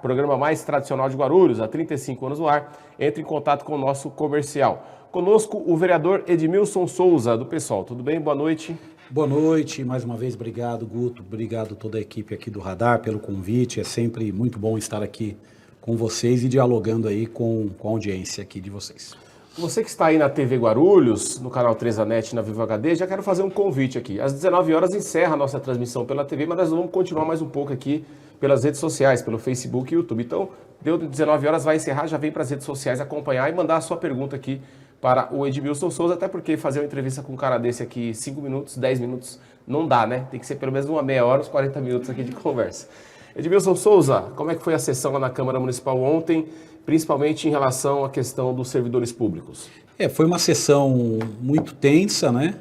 Programa mais tradicional de Guarulhos, há 35 anos no ar, entre em contato com o nosso comercial. Conosco o vereador Edmilson Souza, do PSOL. Tudo bem? Boa noite. Boa noite, mais uma vez, obrigado Guto, obrigado toda a equipe aqui do Radar pelo convite, é sempre muito bom estar aqui com vocês e dialogando aí com a audiência aqui de vocês. Você que está aí na TV Guarulhos, no canal 3 da NET, na Vivo HD, já quero fazer um convite aqui. Às 19 horas encerra a nossa transmissão pela TV, mas nós vamos continuar mais um pouco aqui pelas redes sociais, pelo Facebook e YouTube. Então, deu 19 horas, vai encerrar, já vem para as redes sociais acompanhar e mandar a sua pergunta aqui para o Edmilson Souza, até porque fazer uma entrevista com um cara desse aqui, 5 minutos, 10 minutos, não dá, né? Tem que ser pelo menos uma meia hora, uns 40 minutos aqui de conversa. Edmilson Souza, como é que foi a sessão lá na Câmara Municipal ontem, principalmente em relação à questão dos servidores públicos? Foi uma sessão muito tensa, né?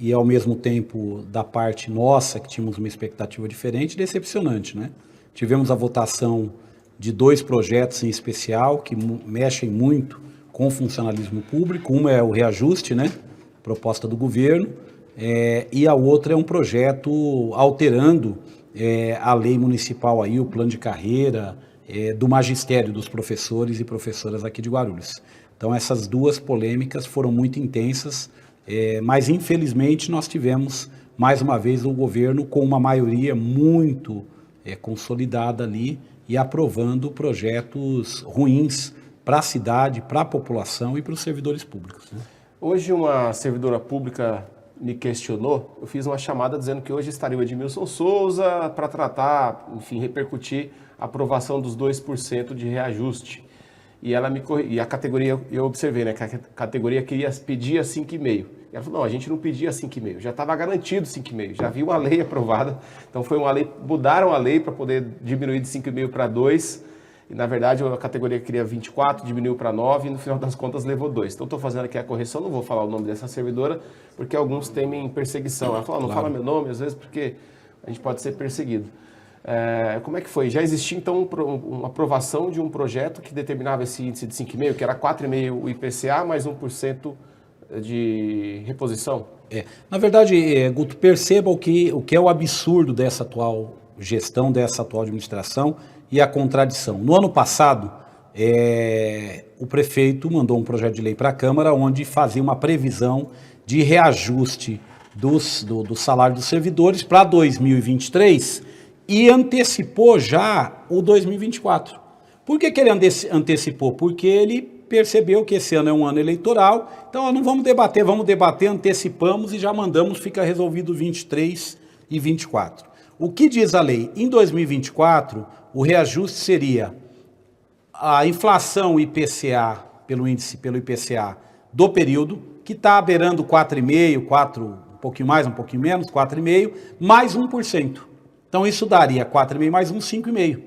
E ao mesmo tempo, da parte nossa, que tínhamos uma expectativa diferente, decepcionante, né? Tivemos a votação de 2 projetos em especial, que mexem muito com o funcionalismo público. Uma é o reajuste, né? Proposta do governo, e a outra é um projeto alterando a lei municipal, aí, o plano de carreira do magistério dos professores e professoras aqui de Guarulhos. Então, essas 2 polêmicas foram muito intensas, mas infelizmente nós tivemos mais uma vez o governo com uma maioria muito consolidada ali e aprovando projetos ruins para a cidade, para a população e para os servidores públicos, né? Hoje uma servidora pública me questionou, eu fiz uma chamada dizendo que hoje estaria o Edmilson Souza para tratar, enfim, repercutir a aprovação dos 2% de reajuste. E ela e a categoria, eu observei, né, que a categoria pedia 5,5. E ela falou, não, a gente não pedia 5,5, já estava garantido 5,5, já havia uma lei aprovada, então foi uma lei, mudaram a lei para poder diminuir de 5,5 para 2, e na verdade a categoria queria 24, diminuiu para 9, e no final das contas levou 2. Então estou fazendo aqui a correção, não vou falar o nome dessa servidora, porque alguns temem perseguição. Ela falou, não fala meu nome, às vezes, porque a gente pode ser perseguido. Como é que foi? Já existia, então, uma aprovação de um projeto que determinava esse índice de 5,5, que era 4,5% o IPCA, mais 1% de reposição? Na verdade, Guto, perceba o que é o absurdo dessa atual gestão, dessa atual administração e a contradição. No ano passado, o prefeito mandou um projeto de lei para a Câmara onde fazia uma previsão de reajuste do salário dos servidores para 2023 e antecipou já o 2024. Por que ele antecipou? Porque ele percebeu que esse ano é um ano eleitoral, então não vamos debater, antecipamos e já mandamos, fica resolvido 23 e 24. O que diz a lei? Em 2024, o reajuste seria a inflação IPCA, pelo IPCA do período, que está beirando 4,5%, um pouquinho mais, um pouquinho menos, 4,5%, mais 1%. Então isso daria 4,5% mais 5,5%.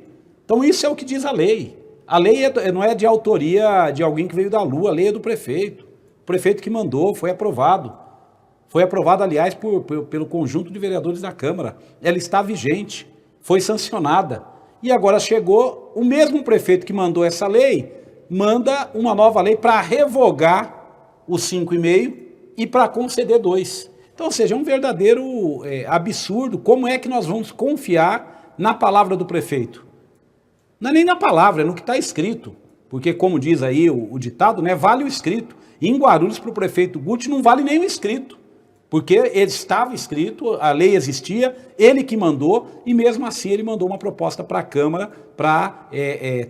Então isso é o que diz a lei. A lei não é de autoria de alguém que veio da lua, a lei é do prefeito. O prefeito que mandou, foi aprovado. Foi aprovado, aliás, pelo conjunto de vereadores da Câmara. Ela está vigente, foi sancionada. E agora chegou, o mesmo prefeito que mandou essa lei, manda uma nova lei para revogar os 5,5% e para conceder 2%. Então, ou seja, é um verdadeiro absurdo. Como é que nós vamos confiar na palavra do prefeito? Não é nem na palavra, é no que está escrito. Porque, como diz aí o ditado, né, vale o escrito. E em Guarulhos, para o prefeito Guti, não vale nem o escrito. Porque ele estava escrito, a lei existia, ele que mandou, e mesmo assim ele mandou uma proposta para a Câmara para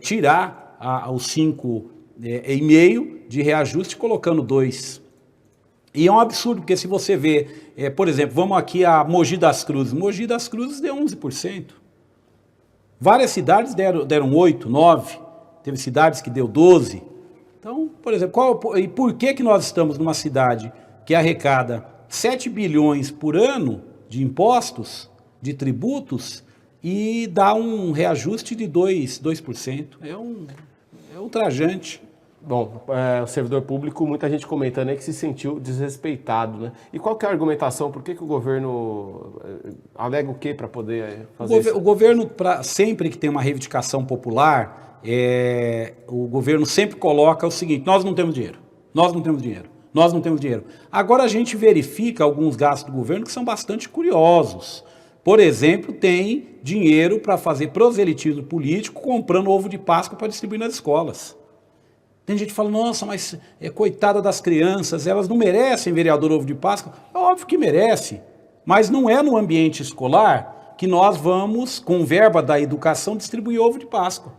tirar os 5,5% de reajuste, colocando 2%. E é um absurdo, porque se você vê, por exemplo, vamos aqui a Mogi das Cruzes. Mogi das Cruzes deu 11%. Várias cidades deram 8%, 9%. Teve cidades que deu 12%. Então, por exemplo, e por que nós estamos numa cidade que arrecada 7 bilhões por ano de impostos, de tributos, e dá um reajuste de 2%? É ultrajante. Bom, o servidor público, muita gente comentando aí que se sentiu desrespeitado, né? E qual que é a argumentação? Por que o governo alega o quê para poder fazer isso? O governo, sempre que tem uma reivindicação popular, o governo sempre coloca o seguinte: nós não temos dinheiro, nós não temos dinheiro, nós não temos dinheiro. Agora a gente verifica alguns gastos do governo que são bastante curiosos. por exemplo, tem dinheiro para fazer proselitismo político comprando ovo de Páscoa para distribuir nas escolas. Tem gente que fala, nossa, mas coitada das crianças, elas não merecem, vereador, ovo de Páscoa. É óbvio que merece, mas não é no ambiente escolar que nós vamos, com verba da educação, distribuir ovo de Páscoa.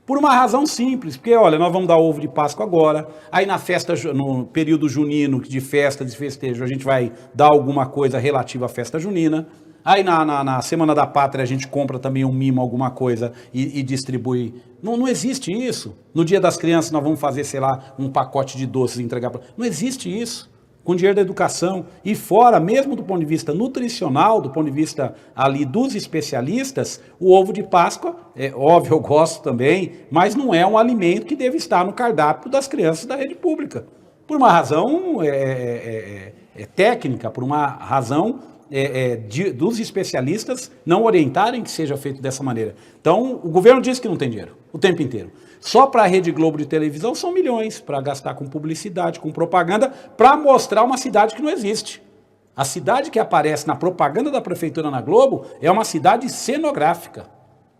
Por uma razão simples, porque, olha, nós vamos dar ovo de Páscoa agora, aí na festa, no período junino de festa, de festejo, a gente vai dar alguma coisa relativa à festa junina, aí na Semana da Pátria a gente compra também um mimo, alguma coisa e distribui. Não existe isso. No Dia das Crianças nós vamos fazer, sei lá, um pacote de doces e entregar. Não existe isso. Com dinheiro da educação. E fora, mesmo do ponto de vista nutricional, do ponto de vista ali dos especialistas, o ovo de Páscoa, é óbvio, eu gosto também, mas não é um alimento que deve estar no cardápio das crianças da rede pública. Por uma razão técnica, por uma razão dos especialistas não orientarem que seja feito dessa maneira. Então, o governo diz que não tem dinheiro, o tempo inteiro. Só para a Rede Globo de televisão são milhões para gastar com publicidade, com propaganda, para mostrar uma cidade que não existe. A cidade que aparece na propaganda da prefeitura na Globo é uma cidade cenográfica.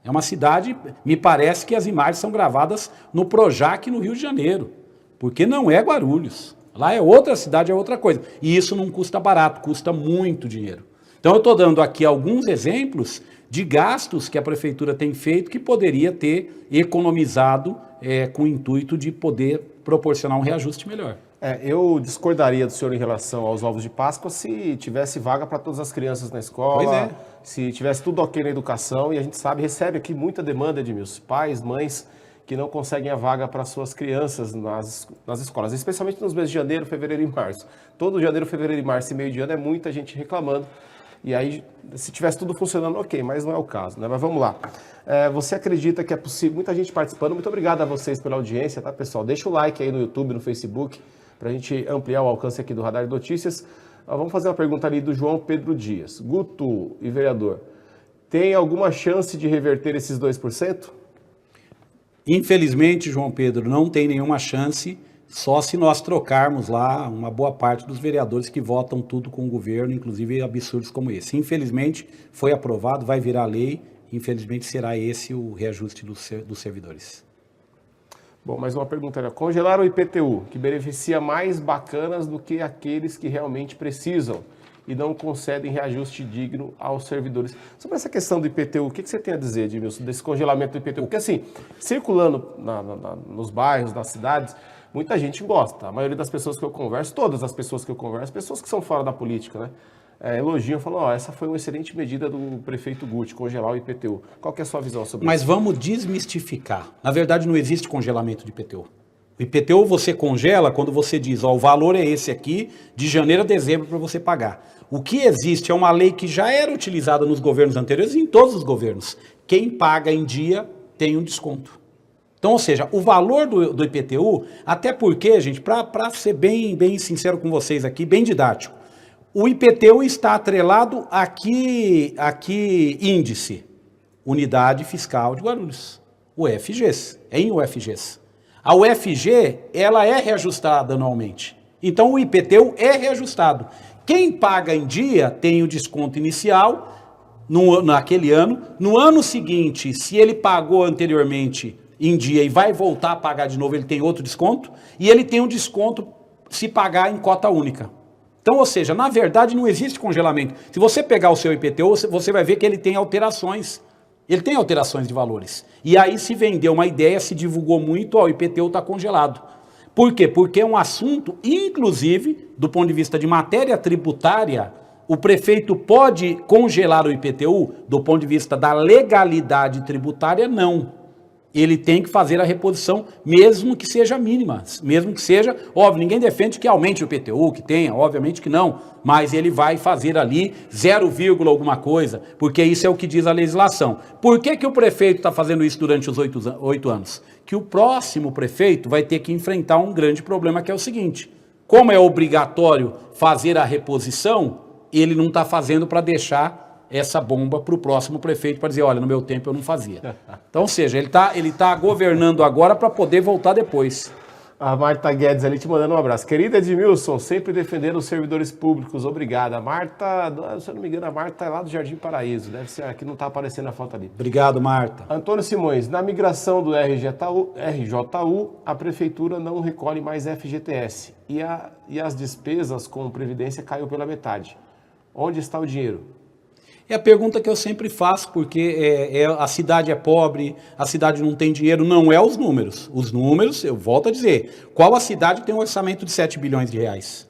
É uma cidade, me parece que as imagens são gravadas no Projac, no Rio de Janeiro, porque não é Guarulhos. Lá é outra cidade, é outra coisa. E isso não custa barato, custa muito dinheiro. Então eu estou dando aqui alguns exemplos de gastos que a prefeitura tem feito que poderia ter economizado com o intuito de poder proporcionar um reajuste melhor. Eu discordaria do senhor em relação aos ovos de Páscoa se tivesse vaga para todas as crianças na escola, se tivesse tudo ok na educação, e a gente sabe, recebe aqui muita demanda, Edmilson, pais, mães que não conseguem a vaga para suas crianças nas escolas, especialmente nos meses de janeiro, fevereiro e março. Todo janeiro, fevereiro e março e meio de ano é muita gente reclamando. E aí, se tivesse tudo funcionando, ok, mas não é o caso, né? Mas vamos lá. Você acredita que é possível? Muita gente participando. Muito obrigado a vocês pela audiência, tá, pessoal? Deixa o like aí no YouTube, no Facebook, para a gente ampliar o alcance aqui do Radar de Notícias. Vamos fazer uma pergunta ali do João Pedro Dias. Guto e vereador, tem alguma chance de reverter esses 2%? Infelizmente, João Pedro, não tem nenhuma chance, só se nós trocarmos lá uma boa parte dos vereadores que votam tudo com o governo, inclusive absurdos como esse. Infelizmente, foi aprovado, vai virar lei, infelizmente será esse o reajuste dos servidores. Bom, mais uma pergunta, né? Congelar o IPTU, que beneficia mais bacanas do que aqueles que realmente precisam e não concedem reajuste digno aos servidores. Sobre essa questão do IPTU, o que você tem a dizer, Edmilson, desse congelamento do IPTU? Porque assim, circulando nos bairros, nas cidades, muita gente gosta. A maioria das pessoas que eu converso, todas as pessoas que eu converso, pessoas que são fora da política, né? Elogiam, falam, essa foi uma excelente medida do prefeito Guti, congelar o IPTU. Qual que é a sua visão sobre isso? Mas vamos desmistificar. Na verdade, não existe congelamento de IPTU. O IPTU você congela quando você diz, o valor é esse aqui, de janeiro a dezembro para você pagar. O que existe é uma lei que já era utilizada nos governos anteriores e em todos os governos. Quem paga em dia tem um desconto. Então, ou seja, o valor do IPTU, até porque, gente, para ser bem sincero com vocês aqui, bem didático, o IPTU está atrelado aqui índice, Unidade Fiscal de Guarulhos, UFGs, em UFGs. A UFG, ela é reajustada anualmente. Então, o IPTU é reajustado. Quem paga em dia tem o desconto inicial naquele ano. No ano seguinte, se ele pagou anteriormente em dia e vai voltar a pagar de novo, ele tem outro desconto. E ele tem um desconto se pagar em cota única. Então, ou seja, na verdade não existe congelamento. Se você pegar o seu IPTU, você vai ver que ele tem alterações. Ele tem alterações de valores. E aí se vendeu uma ideia, se divulgou muito, o IPTU está congelado. Por quê? Porque é um assunto, inclusive, do ponto de vista de matéria tributária, o prefeito pode congelar o IPTU, do ponto de vista da legalidade tributária, não. Ele tem que fazer a reposição, mesmo que seja mínima, mesmo que seja, óbvio, ninguém defende que aumente o IPTU, que tenha, obviamente que não, mas ele vai fazer ali 0, alguma coisa, porque isso é o que diz a legislação. Por que o prefeito está fazendo isso durante os 8 anos? Que o próximo prefeito vai ter que enfrentar um grande problema, que é o seguinte, como é obrigatório fazer a reposição, ele não está fazendo para deixar essa bomba para o próximo prefeito, para dizer, olha, no meu tempo eu não fazia. Então, ou seja, ele tá governando agora para poder voltar depois. A Marta Guedes ali te mandando um abraço. Querida Edmilson, sempre defendendo os servidores públicos. Obrigada. Marta, se eu não me engano, a Marta é lá do Jardim Paraíso. Deve ser aqui, não está aparecendo a foto ali. Obrigado, Marta. Antônio Simões, na migração do RJU, a prefeitura não recolhe mais FGTS. E as despesas com Previdência caiu pela metade. Onde está o dinheiro? É a pergunta que eu sempre faço, porque a cidade é pobre, a cidade não tem dinheiro, não é os números. Os números, eu volto a dizer, qual a cidade que tem um orçamento de 7 bilhões de reais?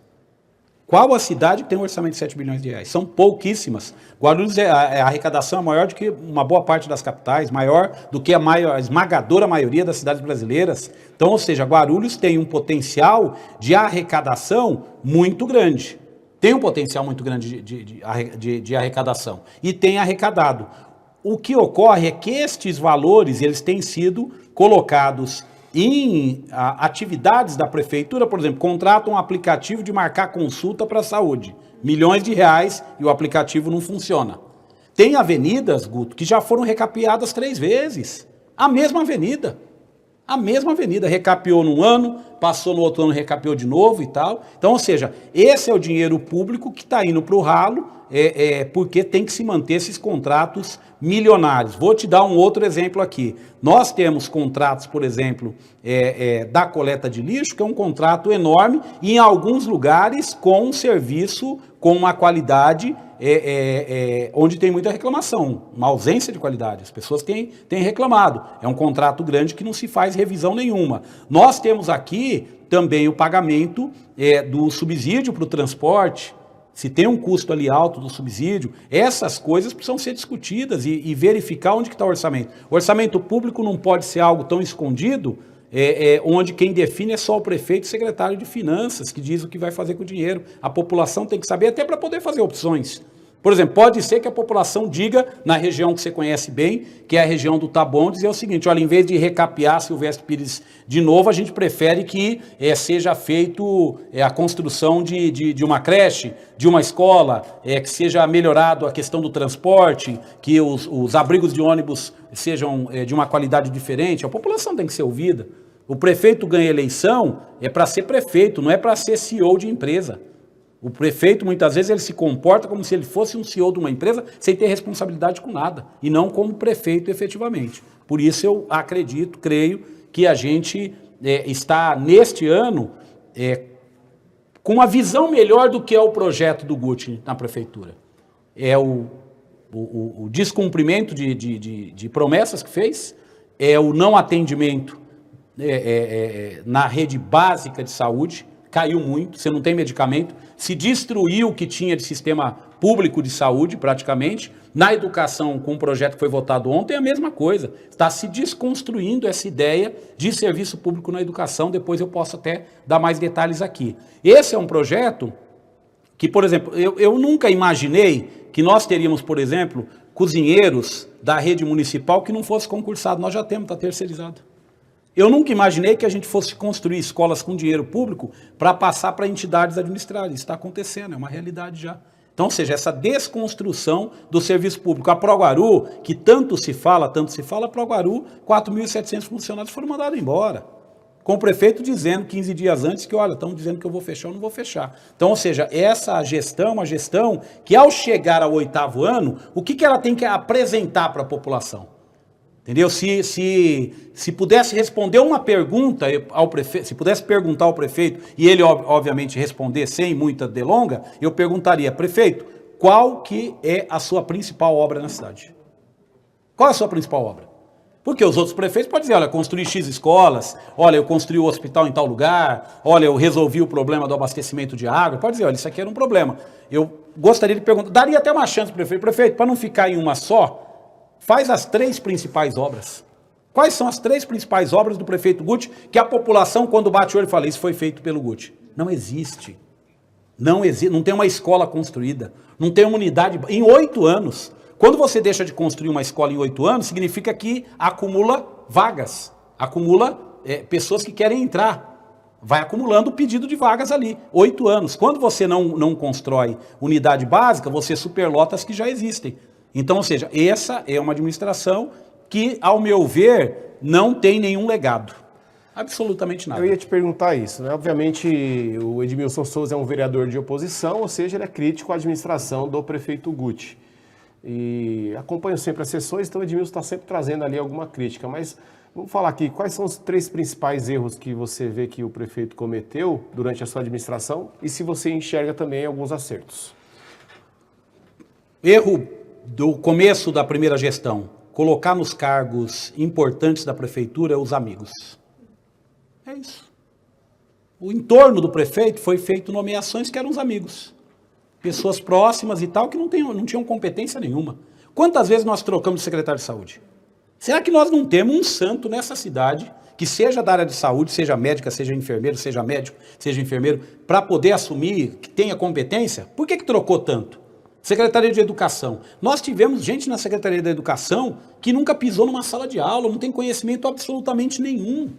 Qual a cidade que tem um orçamento de 7 bilhões de reais? São pouquíssimas. Guarulhos, a arrecadação é maior do que uma boa parte das capitais, maior do que a esmagadora maioria das cidades brasileiras. Então, ou seja, Guarulhos tem um potencial de arrecadação muito grande. Tem um potencial muito grande de arrecadação e tem arrecadado. O que ocorre é que estes valores eles têm sido colocados em atividades da prefeitura, por exemplo, contrata um aplicativo de marcar consulta para a saúde, milhões de reais e o aplicativo não funciona. Tem avenidas, Guto, que já foram recapeadas 3 vezes, a mesma avenida, recapeou num ano, passou no outro ano, recapeou de novo e tal. Então, ou seja, esse é o dinheiro público que está indo para o ralo, porque tem que se manter esses contratos milionários. Vou te dar um outro exemplo aqui. Nós temos contratos, por exemplo, da coleta de lixo, que é um contrato enorme, e em alguns lugares com um serviço com uma qualidade onde tem muita reclamação, uma ausência de qualidade. As pessoas têm reclamado. É um contrato grande que não se faz revisão nenhuma. Nós temos aqui também o pagamento do subsídio para o transporte. Se tem um custo ali alto do subsídio, essas coisas precisam ser discutidas e verificar onde que está o orçamento. O orçamento público não pode ser algo tão escondido, onde quem define é só o prefeito e o secretário de finanças, que diz o que vai fazer com o dinheiro. A população tem que saber até para poder fazer opções. Por exemplo, pode ser que a população diga, na região que você conhece bem, que é a região do Taboão, dizer o seguinte: olha, em vez de recapear Silvestre Pires de novo, a gente prefere que seja feito a construção de uma creche, de uma escola, que seja melhorado a questão do transporte, que os abrigos de ônibus sejam de uma qualidade diferente. A população tem que ser ouvida. O prefeito ganha eleição para ser prefeito, não é para ser CEO de empresa. O prefeito, muitas vezes, ele se comporta como se ele fosse um CEO de uma empresa sem ter responsabilidade com nada, e não como prefeito efetivamente. Por isso eu acredito, creio, que a gente está, neste ano, com uma visão melhor do que é o projeto do Guti na prefeitura. É o descumprimento de promessas que fez, é o não atendimento na rede básica de saúde, caiu muito, você não tem medicamento, se destruiu o que tinha de sistema público de saúde, praticamente. Na educação, com o projeto que foi votado ontem, é a mesma coisa. Está se desconstruindo essa ideia de serviço público na educação, depois eu posso até dar mais detalhes aqui. Esse é um projeto que, por exemplo, eu nunca imaginei que nós teríamos, por exemplo, cozinheiros da rede municipal que não fosse concursado. Nós já temos, está terceirizado. Eu nunca imaginei que a gente fosse construir escolas com dinheiro público para passar para entidades administradas. Isso está acontecendo, é uma realidade já. Então, ou seja, essa desconstrução do serviço público. A Proguaru, que tanto se fala, a Proguaru, 4.700 funcionários foram mandados embora. Com o prefeito dizendo 15 dias antes que, olha, estão dizendo que eu vou fechar ou não vou fechar. Então, ou seja, essa gestão, uma gestão que ao chegar ao 8º ano, o que ela tem que apresentar para a população? Entendeu? Se pudesse responder uma pergunta ao prefeito, se pudesse perguntar ao prefeito, e ele obviamente responder sem muita delonga, eu perguntaria: prefeito, qual que é a sua principal obra na cidade? Qual é a sua principal obra? Porque os outros prefeitos podem dizer: olha, construí X escolas, olha, eu construí o hospital em tal lugar, olha, eu resolvi o problema do abastecimento de água. Pode dizer: olha, isso aqui era um problema. Eu gostaria de perguntar, daria até uma chance para o prefeito, para não ficar em uma só, faz as 3 principais obras. Quais são as 3 principais obras do prefeito Guti que a população, quando bate o olho, fala: isso foi feito pelo Guti? Não existe. Não existe. Não tem uma escola construída. Não tem uma unidade. Em 8 anos. Quando você deixa de construir uma escola em 8 anos, significa que acumula vagas. Acumula pessoas que querem entrar. Vai acumulando o pedido de vagas ali. 8 anos. Quando você não constrói unidade básica, você superlota as que já existem. Então, ou seja, essa é uma administração que, ao meu ver, não tem nenhum legado. Absolutamente nada. Eu ia te perguntar isso, né? Obviamente, o Edmilson Souza é um vereador de oposição, ou seja, ele é crítico à administração do prefeito Guti. E acompanho sempre as sessões, então o Edmilson está sempre trazendo ali alguma crítica. Mas vamos falar aqui, quais são os 3 principais erros que você vê que o prefeito cometeu durante a sua administração e se você enxerga também alguns acertos? Erro do começo da primeira gestão, colocar nos cargos importantes da prefeitura os amigos. É isso. O entorno do prefeito foi feito nomeações que eram os amigos. Pessoas próximas e tal que não tinham competência nenhuma. Quantas vezes nós trocamos de secretário de saúde? Será que nós não temos um santo nessa cidade, que seja da área de saúde, seja médica, seja enfermeiro, seja médico, seja enfermeiro, para poder assumir, que tenha competência? Por que trocou tanto? Secretaria de Educação. Nós tivemos gente na Secretaria da Educação que nunca pisou numa sala de aula, não tem conhecimento absolutamente nenhum.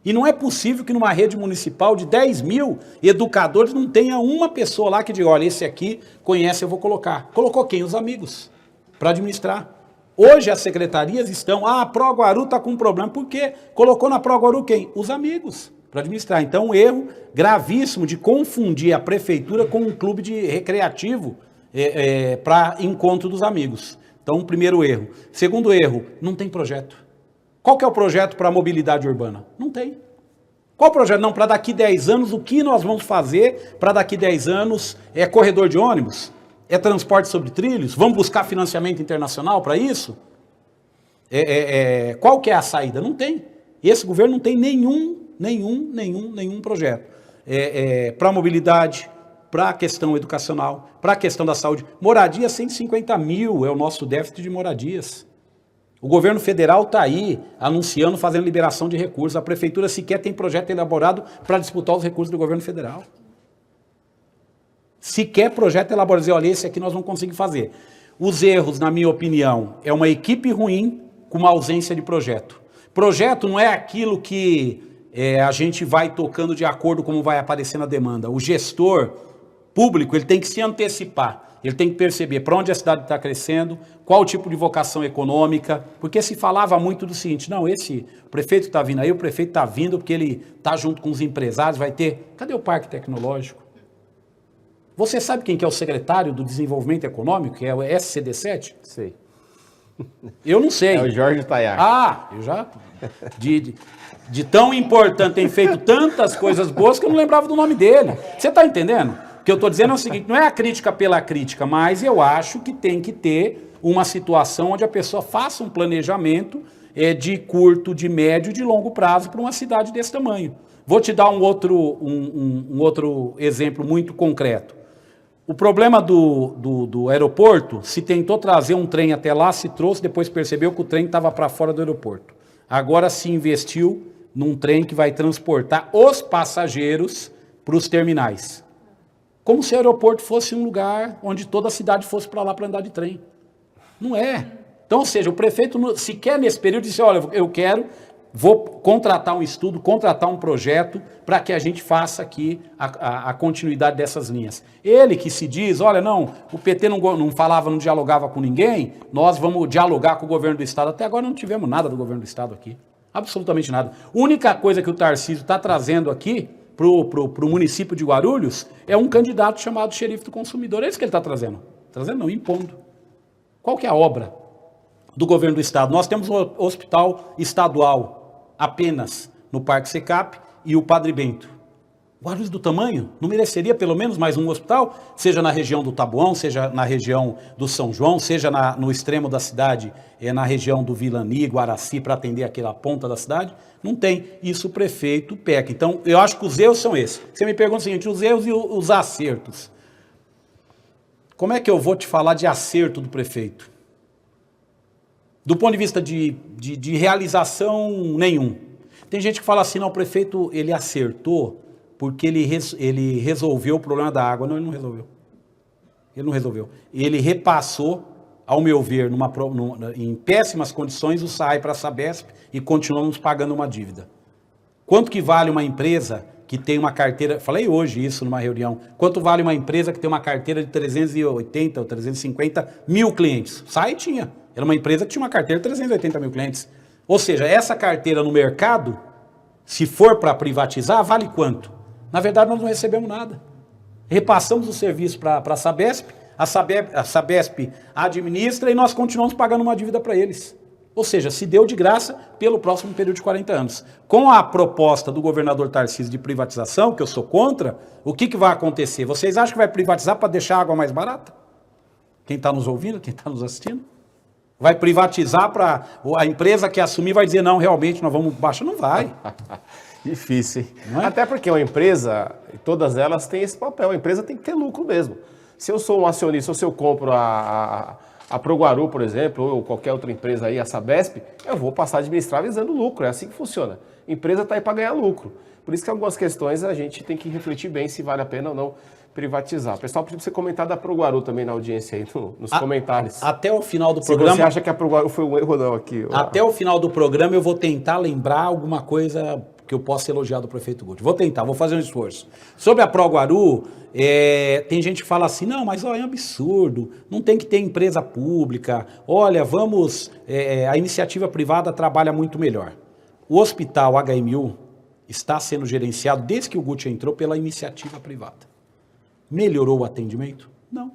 E não é possível que numa rede municipal de 10 mil educadores não tenha uma pessoa lá que diga, olha, esse aqui conhece, eu vou colocar. Colocou quem? Os amigos, para administrar. Hoje as secretarias estão, a Pro Guaru está com um problema. Por quê? Colocou na Pro Guaru quem? Os amigos, para administrar. Então um erro gravíssimo de confundir a prefeitura com um clube de recreativo para encontro dos amigos. Então, primeiro erro. Segundo erro, não tem projeto. Qual que é o projeto para a mobilidade urbana? Não tem. Qual o projeto? Não, para daqui 10 anos, o que nós vamos fazer para daqui 10 anos? É corredor de ônibus? É transporte sobre trilhos? Vamos buscar financiamento internacional para isso? Qual que é a saída? Não tem. Esse governo não tem nenhum projeto. Para a mobilidade, para a questão educacional, para a questão da saúde. Moradia, 150 mil é o nosso déficit de moradias. O governo federal está aí anunciando, fazendo liberação de recursos. A prefeitura sequer tem projeto elaborado para disputar os recursos do governo federal. Sequer projeto elaborado. Dizer, olha, esse aqui nós vamos conseguir fazer. Os erros, na minha opinião, é uma equipe ruim com uma ausência de projeto. Projeto não é aquilo que a gente vai tocando de acordo com como vai aparecendo a demanda. O gestor público ele tem que se antecipar. Ele tem que perceber para onde a cidade está crescendo, qual o tipo de vocação econômica, porque se falava muito do seguinte, não, esse prefeito está vindo aí, o prefeito está vindo porque ele está junto com os empresários, vai ter... Cadê o parque tecnológico? Você sabe quem que é o secretário do Desenvolvimento Econômico, que é o SCD7? Sei. Eu não sei. É o Jorge Tayar. Ah, eu já... De tão importante, tem feito tantas coisas boas que eu não lembrava do nome dele. Você está entendendo? O que eu estou dizendo é o seguinte, não é a crítica pela crítica, mas eu acho que tem que ter uma situação onde a pessoa faça um planejamento de curto, de médio e de longo prazo para uma cidade desse tamanho. Vou te dar um outro exemplo muito concreto. O problema do aeroporto, se tentou trazer um trem até lá, se trouxe, depois percebeu que o trem estava para fora do aeroporto. Agora se investiu num trem que vai transportar os passageiros para os terminais. Como se o aeroporto fosse um lugar onde toda a cidade fosse para lá para andar de trem. Não é. Então, ou seja, o prefeito sequer nesse período disse, olha, vou contratar um estudo, contratar um projeto para que a gente faça aqui a continuidade dessas linhas. Ele que se diz, olha, não, o PT não falava, não dialogava com ninguém, nós vamos dialogar com o governo do Estado. Até agora não tivemos nada do governo do Estado aqui. Absolutamente nada. A única coisa que o Tarcísio está trazendo aqui para o município de Guarulhos é um candidato chamado xerife do consumidor. É isso que ele está trazendo. Trazendo não, impondo. Qual que é a obra do governo do Estado? Nós temos um hospital estadual apenas no Parque Secap e o Padre Bento. Guarulhos do tamanho, não mereceria pelo menos mais um hospital? Seja na região do Taboão, seja na região do São João, seja no extremo da cidade, na região do Vilani, Guaraci, para atender aquela ponta da cidade? Não tem. Isso o prefeito peca. Então, eu acho que os erros são esses. Você me pergunta o seguinte, os erros e os acertos. Como é que eu vou te falar de acerto do prefeito? Do ponto de vista de realização, nenhum. Tem gente que fala assim, não, o prefeito, ele acertou porque ele resolveu o problema da água. Não, ele não resolveu. Ele não resolveu. Ele repassou, ao meu ver, em péssimas condições, o SAAI para a Sabesp e continuamos pagando uma dívida. Quanto que vale uma empresa que tem uma carteira... Falei hoje isso numa reunião. Quanto vale uma empresa que tem uma carteira de 380 ou 350 mil clientes? SAAI tinha. Era uma empresa que tinha uma carteira de 380 mil clientes. Ou seja, essa carteira no mercado Se for para privatizar, vale quanto? Na verdade, nós não recebemos nada. Repassamos o serviço para a Sabesp administra e nós continuamos pagando uma dívida para eles. Ou seja, se deu de graça pelo próximo período de 40 anos. Com a proposta do governador Tarcísio de privatização, que eu sou contra, o que vai acontecer? Vocês acham que vai privatizar para deixar a água mais barata? Quem está nos ouvindo, quem está nos assistindo? Vai privatizar para a empresa que assumir vai dizer, não, realmente nós vamos baixar? Não vai. Difícil, hein? Não é? Até porque uma empresa, todas elas têm esse papel, a empresa tem que ter lucro mesmo. Se eu sou um acionista, ou se eu compro a Proguaru, por exemplo, ou qualquer outra empresa aí, a Sabesp, eu vou passar a administrar visando lucro, é assim que funciona. A empresa está aí para ganhar lucro. Por isso que algumas questões a gente tem que refletir bem se vale a pena ou não privatizar. Pessoal, pediu para você comentar da Proguaru também na audiência aí, nos comentários. Até o final do Se programa... você acha que a Proguaru foi um erro ou não aqui. Até o final do programa eu vou tentar lembrar alguma coisa que eu possa elogiar do prefeito Guti. Vou tentar, vou fazer um esforço. Sobre a Proguaru, tem gente que fala assim, não, mas é um absurdo, não tem que ter empresa pública, olha, a iniciativa privada trabalha muito melhor. O hospital HMU está sendo gerenciado, desde que o Guti entrou, pela iniciativa privada. Melhorou o atendimento? Não.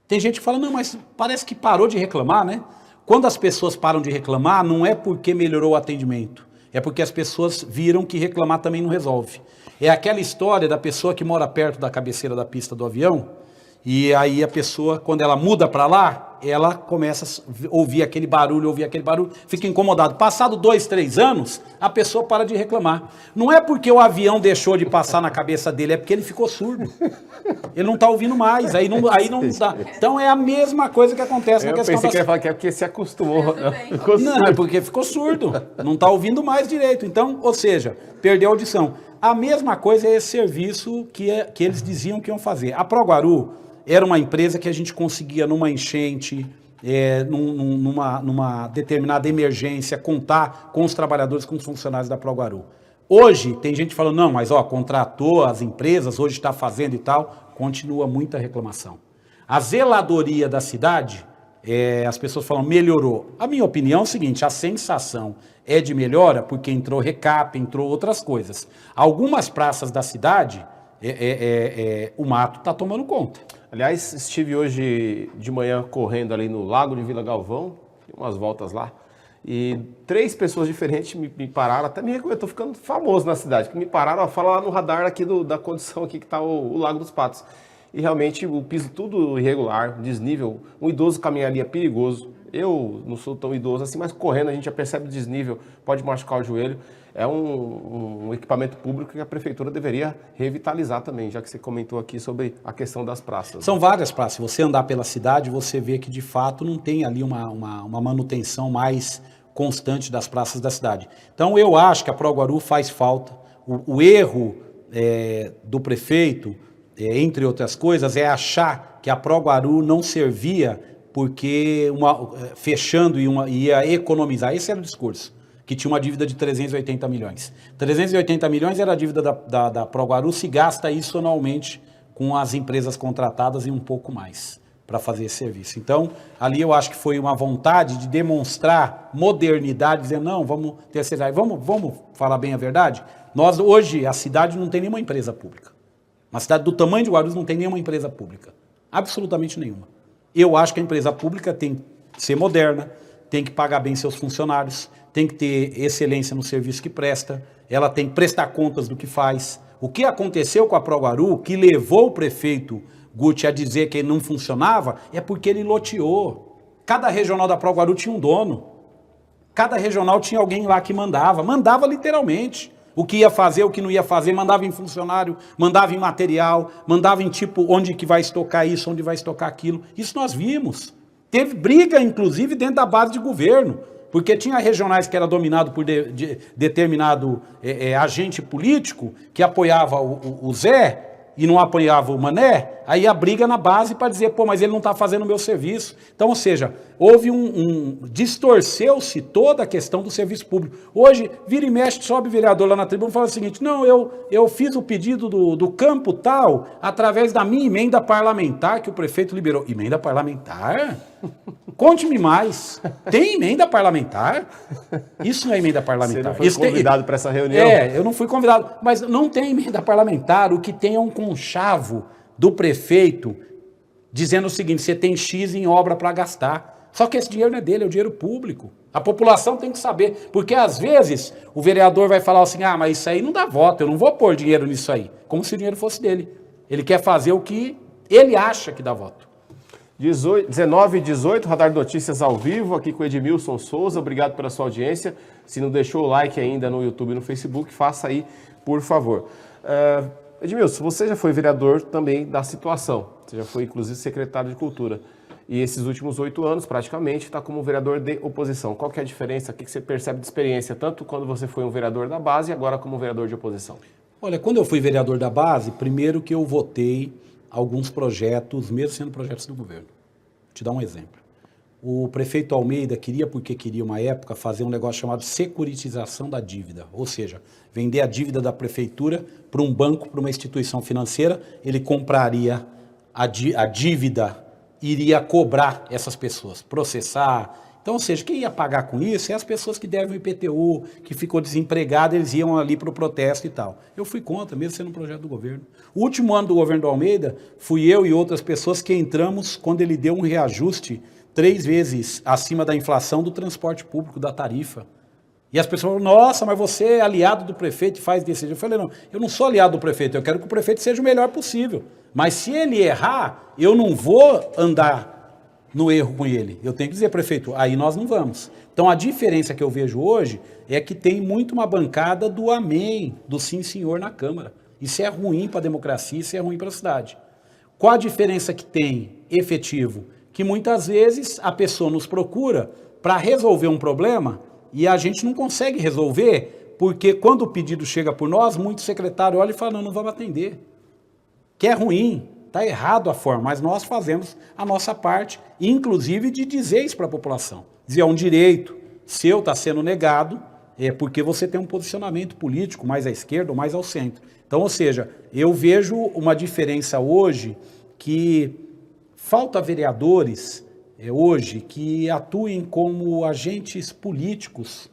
Tem gente que fala, não, mas parece que parou de reclamar, né? Quando as pessoas param de reclamar, não é porque melhorou o atendimento, é porque as pessoas viram que reclamar também não resolve. É aquela história da pessoa que mora perto da cabeceira da pista do avião, e aí a pessoa, quando ela muda para lá, ela começa a ouvir aquele barulho, fica incomodado. Passado 2, 3 anos, a pessoa para de reclamar. Não é porque o avião deixou de passar na cabeça dele, é porque ele ficou surdo. Ele não está ouvindo mais, aí não dá. Então é a mesma coisa que acontece na questão da... Eu pensei que ia falar que é porque se acostumou. Não, é porque ficou surdo, não está ouvindo mais direito. Então, ou seja, perdeu a audição. A mesma coisa é esse serviço que eles diziam que iam fazer. A Proguaru era uma empresa que a gente conseguia numa enchente, numa determinada emergência, contar com os trabalhadores, com os funcionários da Proguaru. Hoje, tem gente falando, não, mas contratou as empresas, hoje está fazendo e tal, continua muita reclamação. A zeladoria da cidade, as pessoas falam, melhorou. A minha opinião é o seguinte, a sensação é de melhora porque entrou recap, entrou outras coisas. Algumas praças da cidade, o mato está tomando conta. Aliás, estive hoje de manhã correndo ali no Lago de Vila Galvão, umas voltas lá, e 3 pessoas diferentes me pararam, até eu estou ficando famoso na cidade, que me pararam, fala lá no radar aqui da condição aqui que está o Lago dos Patos. E realmente o piso tudo irregular, desnível, um idoso caminhar ali é perigoso. Eu não sou tão idoso assim, mas correndo a gente já percebe o desnível, pode machucar o joelho. É um equipamento público que a prefeitura deveria revitalizar também, já que você comentou aqui sobre a questão das praças. São várias praças. Se você andar pela cidade, você vê que de fato não tem ali uma manutenção mais constante das praças da cidade. Então eu acho que a Proguaru faz falta. O erro do prefeito, entre outras coisas, é achar que a Proguaru não servia porque fechando ia economizar. Esse era o discurso, que tinha uma dívida de 380 milhões. 380 milhões era a dívida da Proguaru, se gasta isso anualmente com as empresas contratadas e um pouco mais para fazer esse serviço. Então, ali eu acho que foi uma vontade de demonstrar modernidade, dizer, não, vamos terceirizar, vamos falar bem a verdade? Nós, hoje, a cidade não tem nenhuma empresa pública. Uma cidade do tamanho de Guarulhos não tem nenhuma empresa pública. Absolutamente nenhuma. Eu acho que a empresa pública tem que ser moderna, tem que pagar bem seus funcionários, tem que ter excelência no serviço que presta, ela tem que prestar contas do que faz. O que aconteceu com a Proguaru, que levou o prefeito Guti a dizer que não funcionava, é porque ele loteou. Cada regional da Proguaru tinha um dono. Cada regional tinha alguém lá que mandava literalmente. O que ia fazer, o que não ia fazer, mandava em funcionário, mandava em material, mandava em tipo onde que vai estocar isso, onde vai estocar aquilo. Isso nós vimos. Teve briga, inclusive, dentro da base de governo, porque tinha regionais que era dominado por determinado agente político que apoiava o Zé e não apoiava o Mané, aí a briga na base para dizer, pô, mas ele não está fazendo o meu serviço. Então, ou seja, houve distorceu-se toda a questão do serviço público. Hoje, vira e mexe, sobe vereador lá na tribuna e fala o seguinte, não, eu fiz o pedido do campo tal, através da minha emenda parlamentar que o prefeito liberou. Emenda parlamentar? Conte-me mais. Tem emenda parlamentar? Isso não é emenda Você parlamentar. não foi Isso convidado para essa reunião? Eu não fui convidado. Mas não tem emenda parlamentar. O que tem é um conchavo do prefeito dizendo o seguinte, você tem X em obra para gastar. Só que esse dinheiro não é dele, é o dinheiro público. A população tem que saber. Porque às vezes o vereador vai falar assim, mas isso aí não dá voto, eu não vou pôr dinheiro nisso aí. Como se o dinheiro fosse dele. Ele quer fazer o que ele acha que dá voto. 19 e 18, Radar Notícias ao vivo, aqui com Edmilson Souza. Obrigado pela sua audiência. Se não deixou o like ainda no YouTube e no Facebook, faça aí, por favor. Edmilson, você já foi vereador também da situação. Você já foi, inclusive, secretário de Cultura. E esses últimos 8 anos, praticamente, está como vereador de oposição. Qual que é a diferença? O que você percebe de experiência, tanto quando você foi um vereador da base e agora como vereador de oposição? Olha, quando eu fui vereador da base, primeiro que eu votei alguns projetos, mesmo sendo projetos do governo. Vou te dar um exemplo. O prefeito Almeida queria, porque queria uma época, fazer um negócio chamado securitização da dívida. Ou seja, vender a dívida da prefeitura para um banco, para uma instituição financeira, ele compraria a dívida, iria cobrar essas pessoas, processar. Então, ou seja, quem ia pagar com isso é as pessoas que devem o IPTU, que ficou desempregado, eles iam ali para o protesto e tal. Eu fui contra, mesmo sendo um projeto do governo. O último ano do governo do Almeida, fui eu e outras pessoas que entramos quando ele deu um reajuste 3 vezes acima da inflação do transporte público, da tarifa. E as pessoas falam, nossa, mas você é aliado do prefeito e faz desse jeito. Eu falei, não, eu não sou aliado do prefeito, eu quero que o prefeito seja o melhor possível. Mas se ele errar, eu não vou andar no erro com ele. Eu tenho que dizer, prefeito, aí nós não vamos. Então a diferença que eu vejo hoje é que tem muito uma bancada do amém, do sim senhor na Câmara. Isso é ruim para a democracia, isso é ruim para a cidade. Qual a diferença que tem efetivo? Que muitas vezes a pessoa nos procura para resolver um problema e a gente não consegue resolver, porque quando o pedido chega por nós, muito secretário olha e fala, não vamos atender. Que é ruim. Está errado a forma, mas nós fazemos a nossa parte, inclusive de dizer isso para a população. Dizer, é um direito seu, está sendo negado, porque você tem um posicionamento político mais à esquerda ou mais ao centro. Então, ou seja, eu vejo uma diferença hoje que falta vereadores hoje que atuem como agentes políticos.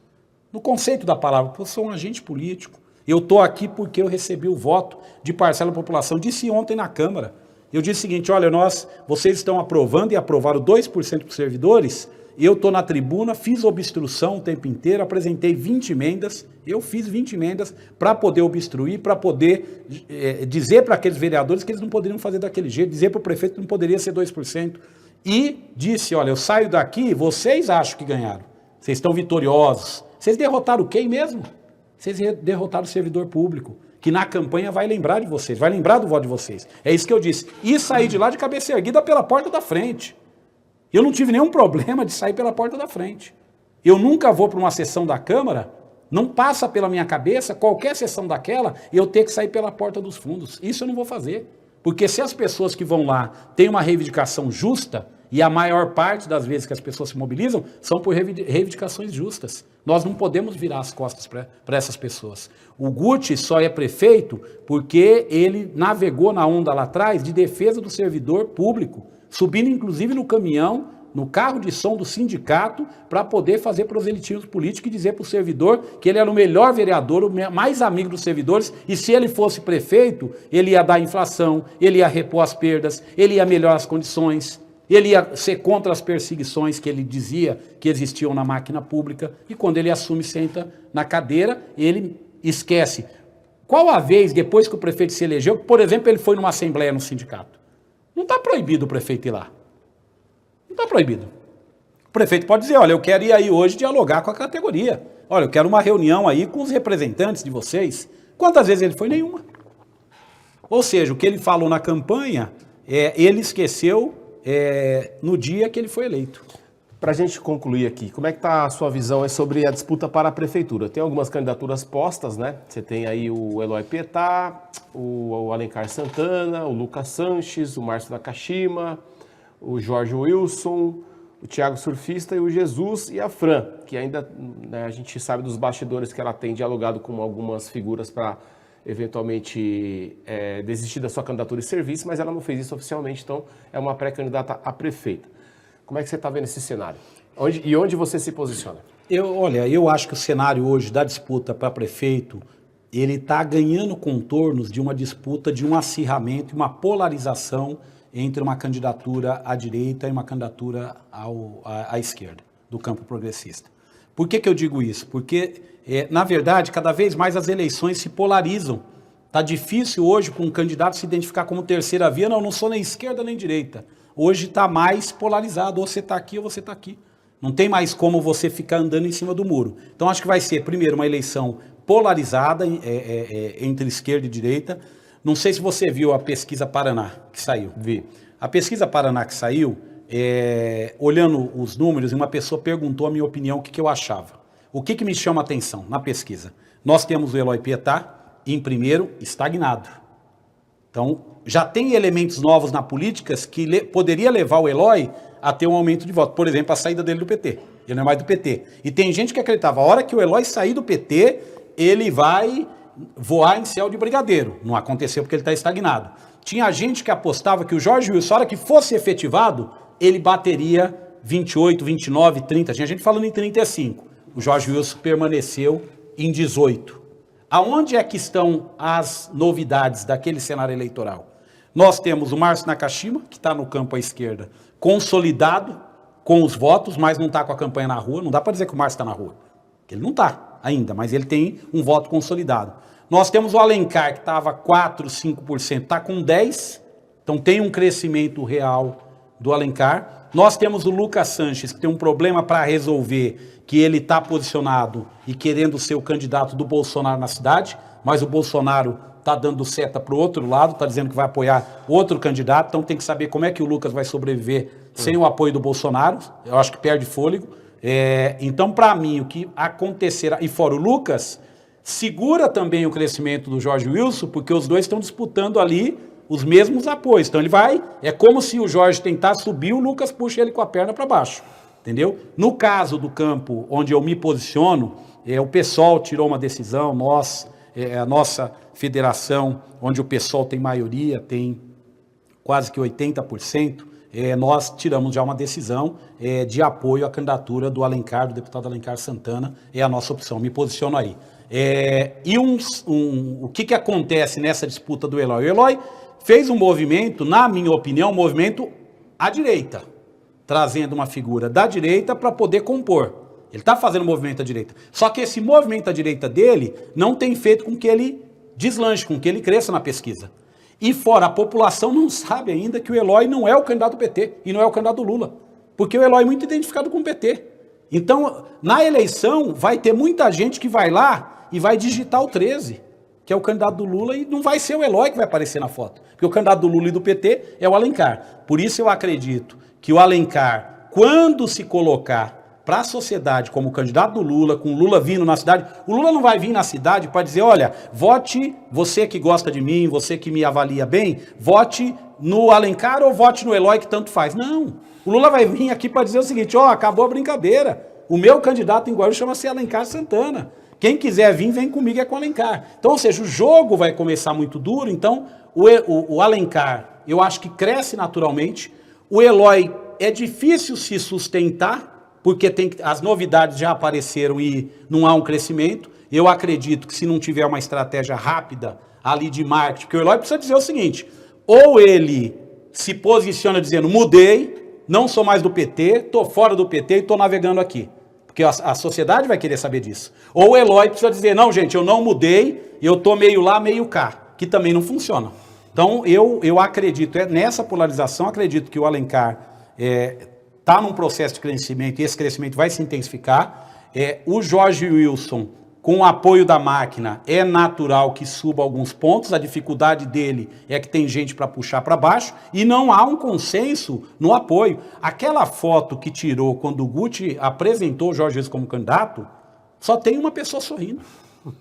No conceito da palavra, eu sou um agente político. Eu estou aqui porque eu recebi o voto de parcela da população. Disse ontem na Câmara. Eu disse o seguinte, olha, vocês estão aprovando e aprovaram 2% para os servidores, eu estou na tribuna, fiz obstrução o tempo inteiro, apresentei 20 emendas, eu fiz 20 emendas para poder obstruir, para poder dizer para aqueles vereadores que eles não poderiam fazer daquele jeito, dizer para o prefeito que não poderia ser 2%. E disse, olha, eu saio daqui, vocês acham que ganharam, vocês estão vitoriosos. Vocês derrotaram quem mesmo? Vocês derrotaram o servidor público, que na campanha vai lembrar de vocês, vai lembrar do voto de vocês. É isso que eu disse. E sair de lá de cabeça erguida pela porta da frente. Eu não tive nenhum problema de sair pela porta da frente. Eu nunca vou para uma sessão da Câmara, não passa pela minha cabeça, qualquer sessão daquela, eu ter que sair pela porta dos fundos. Isso eu não vou fazer. Porque se as pessoas que vão lá têm uma reivindicação justa, e a maior parte das vezes que as pessoas se mobilizam são por reivindicações justas. Nós não podemos virar as costas para essas pessoas. O Guti só é prefeito porque ele navegou na onda lá atrás de defesa do servidor público, subindo inclusive no caminhão, no carro de som do sindicato, para poder fazer proselitismo político e dizer para o servidor que ele era o melhor vereador, o mais amigo dos servidores, e se ele fosse prefeito, ele ia dar inflação, ele ia repor as perdas, ele ia melhorar as condições. Ele ia ser contra as perseguições que ele dizia que existiam na máquina pública, e quando ele assume e senta na cadeira, ele esquece. Qual a vez, depois que o prefeito se elegeu, que, por exemplo, ele foi numa assembleia no sindicato? Não está proibido o prefeito ir lá. Não está proibido. O prefeito pode dizer, olha, eu quero ir aí hoje dialogar com a categoria. Olha, eu quero uma reunião aí com os representantes de vocês. Quantas vezes ele foi? Nenhuma. Ou seja, o que ele falou na campanha, ele esqueceu no dia que ele foi eleito. Para a gente concluir aqui, como é que está a sua visão sobre a disputa para a prefeitura? Tem algumas candidaturas postas, né? Você tem aí o Eloy Pietá, o Alencar Santana, o Lucas Sanches, o Márcio Nakashima, o Jorge Wilson, o Thiago Surfista e o Jesus e a Fran, que ainda, né, a gente sabe dos bastidores que ela tem dialogado com algumas figuras para eventualmente desistir da sua candidatura e serviço, mas ela não fez isso oficialmente, então é uma pré-candidata a prefeita. Como é que você está vendo esse cenário? Onde você se posiciona? Eu acho que o cenário hoje da disputa para prefeito, ele está ganhando contornos de uma disputa, de um acirramento, uma polarização entre uma candidatura à direita e uma candidatura à esquerda, do campo progressista. Por que eu digo isso? Porque, na verdade, cada vez mais as eleições se polarizam. Está difícil hoje para um candidato se identificar como terceira via, não sou nem esquerda nem direita. Hoje está mais polarizado, ou você está aqui ou você está aqui. Não tem mais como você ficar andando em cima do muro. Então acho que vai ser, primeiro, uma eleição polarizada entre esquerda e direita. Não sei se você viu a pesquisa Paraná que saiu. Vi. A pesquisa Paraná que saiu, olhando os números, uma pessoa perguntou a minha opinião, o que eu achava. O que me chama a atenção na pesquisa? Nós temos o Eloy Pietá, em primeiro, estagnado. Então, já tem elementos novos na política que poderia levar o Eloy a ter um aumento de voto. Por exemplo, a saída dele do PT. Ele não é mais do PT. E tem gente que acreditava, a hora que o Eloy sair do PT, ele vai voar em céu de brigadeiro. Não aconteceu porque ele está estagnado. Tinha gente que apostava que o Jorge Wilson, a hora que fosse efetivado, ele bateria 28, 29, 30. Tinha gente falando em 35. O Jorge Wilson permaneceu em 18. Aonde é que estão as novidades daquele cenário eleitoral? Nós temos o Márcio Nakashima, que está no campo à esquerda, consolidado com os votos, mas não está com a campanha na rua. Não dá para dizer que o Márcio está na rua. Ele não está ainda, mas ele tem um voto consolidado. Nós temos o Alencar, que estava 4%, 5%, está com 10%, então tem um crescimento real do Alencar. Nós temos o Lucas Sanches, que tem um problema para resolver, que ele está posicionado e querendo ser o candidato do Bolsonaro na cidade, mas o Bolsonaro está dando seta para o outro lado, está dizendo que vai apoiar outro candidato, então tem que saber como é que o Lucas vai sobreviver sem o apoio do Bolsonaro. Eu acho que perde fôlego. Então, para mim, o que acontecerá, e fora o Lucas, segura também o crescimento do Jorge Wilson, porque os dois estão disputando ali os mesmos apoios. Então ele vai, é como se o Jorge tentar subir, o Lucas puxa ele com a perna para baixo, entendeu? No caso do campo onde eu me posiciono, o PSOL tirou uma decisão, a nossa federação, onde o PSOL tem maioria, tem quase que 80%, nós tiramos já uma decisão de apoio à candidatura do Alencar, do deputado Alencar Santana, é a nossa opção, me posiciono aí. O que acontece nessa disputa do Eloy? O Eloy fez um movimento, na minha opinião, um movimento à direita, trazendo uma figura da direita para poder compor. Ele está fazendo um movimento à direita. Só que esse movimento à direita dele não tem feito com que ele deslanche, com que ele cresça na pesquisa. E fora, a população não sabe ainda que o Eloy não é o candidato do PT e não é o candidato do Lula. Porque o Eloy é muito identificado com o PT. Então, na eleição, vai ter muita gente que vai lá e vai digitar o 13, que é o candidato do Lula, e não vai ser o Eloy que vai aparecer na foto. Porque o candidato do Lula e do PT é o Alencar. Por isso eu acredito que o Alencar, quando se colocar para a sociedade como candidato do Lula, com o Lula vindo na cidade, o Lula não vai vir na cidade para dizer, olha, vote, você que gosta de mim, você que me avalia bem, vote no Alencar ou vote no Eloy, que tanto faz. Não, o Lula vai vir aqui para dizer o seguinte, acabou a brincadeira, o meu candidato em Guarulhos chama-se Alencar Santana, quem quiser vir, vem comigo, é com o Alencar. Então, ou seja, o jogo vai começar muito duro, então o Alencar, eu acho que cresce naturalmente, o Eloy é difícil se sustentar, porque as novidades já apareceram e não há um crescimento. Eu acredito que se não tiver uma estratégia rápida ali de marketing, porque o Eloy precisa dizer o seguinte, ou ele se posiciona dizendo, mudei, não sou mais do PT, estou fora do PT e estou navegando aqui. Porque a sociedade vai querer saber disso. Ou o Eloy precisa dizer, não gente, eu não mudei, eu estou meio lá, meio cá, que também não funciona. Então eu acredito, nessa polarização, acredito que o Alencar está num processo de crescimento e esse crescimento vai se intensificar. O Jorge Wilson, com o apoio da máquina, é natural que suba alguns pontos, a dificuldade dele é que tem gente para puxar para baixo e não há um consenso no apoio. Aquela foto que tirou quando o Guti apresentou o Jorge Wilson como candidato, só tem uma pessoa sorrindo.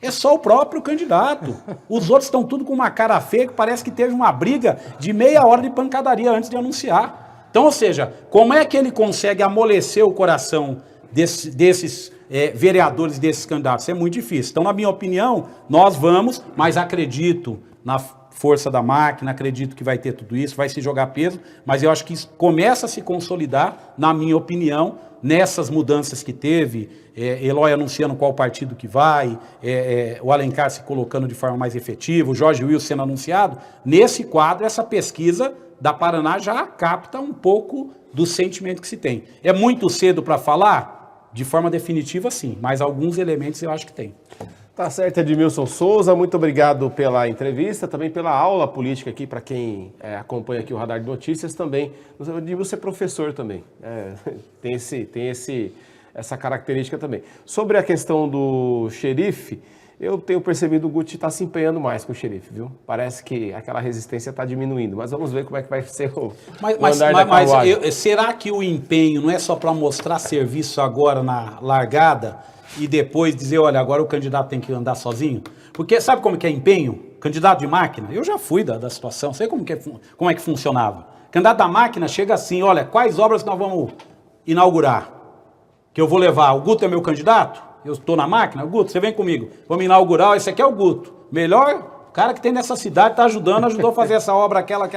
É só o próprio candidato. Os outros estão tudo com uma cara feia, que parece que teve uma briga de meia hora de pancadaria antes de anunciar. Então, ou seja, como é que ele consegue amolecer o coração desses vereadores, desses candidatos? É muito difícil. Então, na minha opinião, nós vamos, mas acredito na força da máquina, acredito que vai ter tudo isso, vai se jogar peso, mas eu acho que isso começa a se consolidar, na minha opinião, nessas mudanças que teve, Eloy anunciando qual partido que vai, o Alencar se colocando de forma mais efetiva, o Jorge Wilson sendo anunciado, nesse quadro, essa pesquisa da Paraná já capta um pouco do sentimento que se tem. É muito cedo para falar? De forma definitiva, sim, mas alguns elementos eu acho que tem. Tá certo, Edmilson Souza, muito obrigado pela entrevista, também pela aula política aqui, para quem acompanha aqui o Radar de Notícias também. O Edmilson é professor também, tem essa característica também. Sobre a questão do xerife, eu tenho percebido o Guti está se empenhando mais com o xerife, viu? Parece que aquela resistência está diminuindo, mas vamos ver como é que vai ser o andar da carruagem. Será que o empenho não é só para mostrar serviço agora na largada e depois dizer, olha, agora o candidato tem que andar sozinho? Porque sabe como que é empenho? Candidato de máquina, eu já fui da situação, sei como é que funcionava. Candidato da máquina chega assim, olha, quais obras nós vamos inaugurar? Que eu vou levar, o Guto é meu candidato? Eu estou na máquina? Guto, você vem comigo. Vamos inaugurar, esse aqui é o Guto. Melhor cara que tem nessa cidade, está ajudou a fazer essa obra, aquela.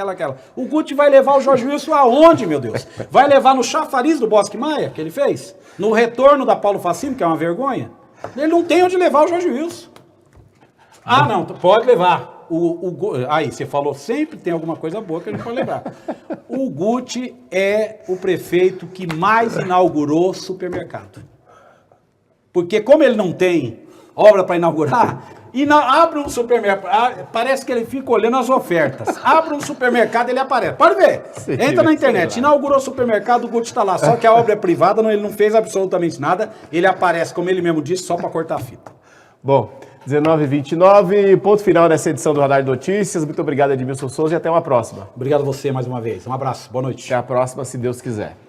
O Guto vai levar o Jorge Wilson aonde, meu Deus? Vai levar no chafariz do Bosque Maia, que ele fez? No retorno da Paulo Facino, que é uma vergonha? Ele não tem onde levar o Jorge Wilson. Ah, não, pode levar. Aí, você falou, sempre tem alguma coisa boa que a gente pode lembrar. O Guti é o prefeito que mais inaugurou supermercado. Porque como ele não tem obra para inaugurar, abre um supermercado, parece que ele fica olhando as ofertas. Abre um supermercado, ele aparece. Pode ver, entra na internet, inaugurou o supermercado, o Guti está lá. Só que a obra é privada, ele não fez absolutamente nada, ele aparece, como ele mesmo disse, só para cortar a fita. Bom, 19h29, ponto final dessa edição do Radar de Notícias. Muito obrigado, Edmilson Souza, e até uma próxima. Obrigado a você mais uma vez. Um abraço, boa noite. Até a próxima, se Deus quiser.